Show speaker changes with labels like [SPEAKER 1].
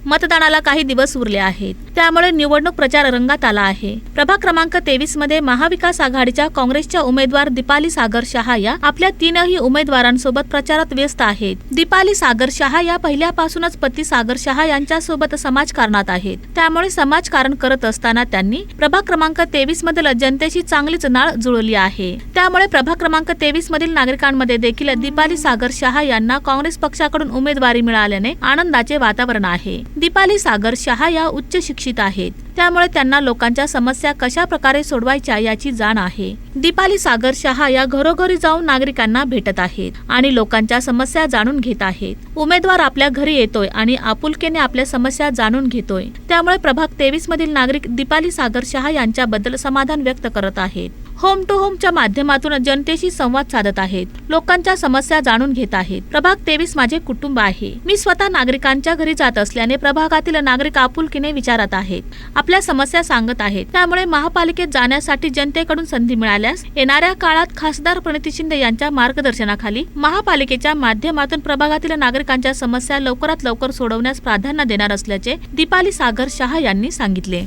[SPEAKER 1] मतदानाला काही दिवस उरले आहेत, त्यामुळे निवडणूक प्रचार रंगात आला आहे। प्रभाग क्रमांक 23 मध्ये महाविकास आघाडीच्या काँग्रेसच्या उमेदवार दीपाली सागर शहा या आपल्या तीनही उमेदवारांसोबत प्रचारात व्यस्त आहेत। दीपाली सागर शहा या पहिल्यापासूनच पती सागर शहा यांच्यासोबत समाजकारणात आहेत, त्यामुळे समाजकारण करत असताना त्यांनी प्रभाग क्रमांक 23 मधील जनतेशी चांगलीच नाळ जुळवली आहे। त्यामुळे प्रभाग क्रमांक 23 मधील नागरिकांमध्ये देखील दीपाली सागर शहा यांना काँग्रेस पक्षाकडून उमेदवारी मिळाल्याने आनंदाचे वातावरण आहे। दीपाली सागर शहा या उच्च शिक्षित आहेत, त्यामुळे त्यांना लोकांच्या समस्या कशा प्रकारे सोडवायच्या याची जाण आहे। दीपाली सागर शहा या घरोघरी जाऊन नागरिकांना भेटत आहेत आणि लोकांच्या समस्या जाणून घेत आहेत। उमेदवार आपल्या घरी येतोय आणि आपुलकीने आपल्या समस्या जाणून घेतोय, त्यामुळे प्रभाग 23 मधील नागरिक दीपाली सागर शहा यांच्याबद्दल समाधान व्यक्त करत आहेत। होम टू होमच्या माध्यमातून जनतेशी संवाद साधत आहेत, लोकांच्या समस्या जाणून घेत आहेत। प्रभाग 23 माझे कुटुंब आहे। मी स्वतः नागरिकांच्या घरी जात असल्याने प्रभागातील नागरिक आपुलकीने विचारत आहेत, आपल्या समस्या सांगत आहेत, त्यामुळे महापालिकेत जाण्यासाठी जनतेकडून संधी मिळाल्यास येणाऱ्या काळात खासदार प्रणिती शिंदे यांच्या मार्गदर्शनाखाली महापालिकेच्या माध्यमातून प्रभागातील नागरिकांच्या समस्या लवकरात लवकर सोडवण्यास प्राधान्य देणार असल्याचे दीपाली सागर शहा यांनी सांगितले।